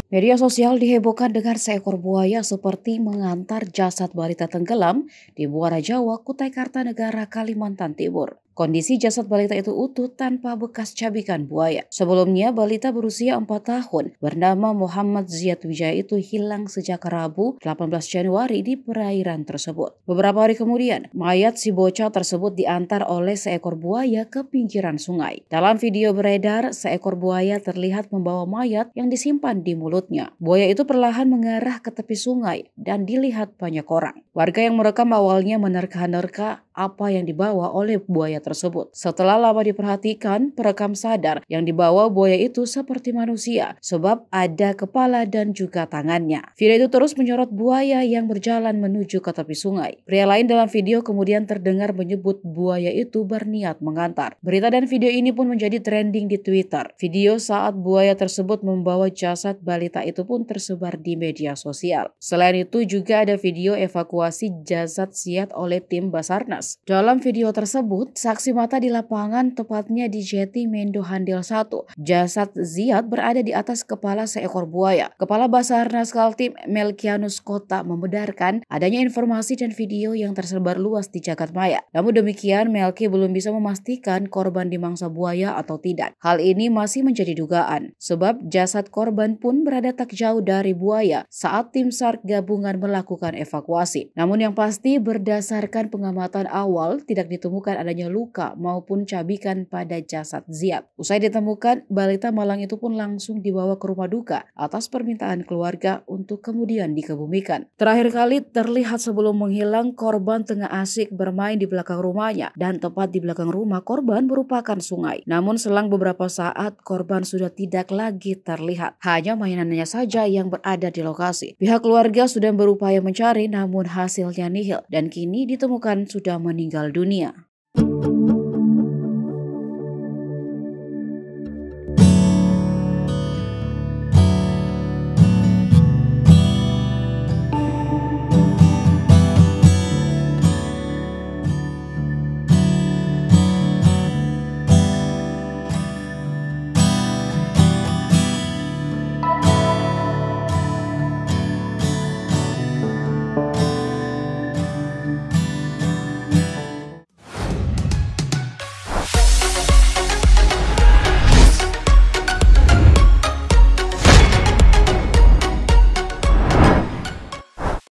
Media sosial dihebohkan dengan seekor buaya seperti mengantar jasad balita tenggelam di Muara Jawa, Kutai Kartanegara, Kalimantan Timur. Kondisi jasad balita itu utuh tanpa bekas cabikan buaya. Sebelumnya, balita berusia 4 tahun bernama Muhammad Ziyad Wijaya itu hilang sejak Rabu 18 Januari di perairan tersebut. Beberapa hari kemudian, mayat si bocah tersebut diantar oleh seekor buaya ke pinggiran sungai. Dalam video beredar, seekor buaya terlihat membawa mayat yang disimpan di mulutnya. Buaya itu perlahan mengarah ke tepi sungai dan dilihat banyak orang. Warga yang merekam awalnya menerka-nerka apa yang dibawa oleh buaya tersebut. Setelah lama diperhatikan, perekam sadar yang dibawa buaya itu seperti manusia sebab ada kepala dan juga tangannya. Video itu terus menyorot buaya yang berjalan menuju ke tepi sungai. Pria lain dalam video kemudian terdengar menyebut buaya itu berniat mengantar. Berita dan video ini pun menjadi trending di Twitter. Video saat buaya tersebut membawa jasad balita itu pun tersebar di media sosial. Selain itu juga ada video evakuasi jasad Ziyad oleh tim Basarnas. Dalam video tersebut, saksi mata di lapangan, tepatnya di Jeti Mendo Handil 1, jasad Ziyad berada di atas kepala seekor buaya. Kepala Basarnas Kaltim Melkianus Kota membenarkan adanya informasi dan video yang tersebar luas di jagat maya. Namun demikian, Melki belum bisa memastikan korban dimangsa buaya atau tidak. Hal ini masih menjadi dugaan, sebab jasad korban pun berada tak jauh dari buaya saat tim SAR gabungan melakukan evakuasi. Namun yang pasti berdasarkan pengamatan awal tidak ditemukan adanya luka maupun cabikan pada jasad Ziyad. Usai ditemukan, balita malang itu pun langsung dibawa ke rumah duka atas permintaan keluarga untuk kemudian dikebumikan. Terakhir kali terlihat sebelum menghilang, korban tengah asik bermain di belakang rumahnya dan tepat di belakang rumah korban merupakan sungai. Namun selang beberapa saat korban sudah tidak lagi terlihat. Hanya mainannya saja yang berada di lokasi. Pihak keluarga sudah berupaya mencari namun hasilnya nihil dan kini ditemukan sudah meninggal dunia.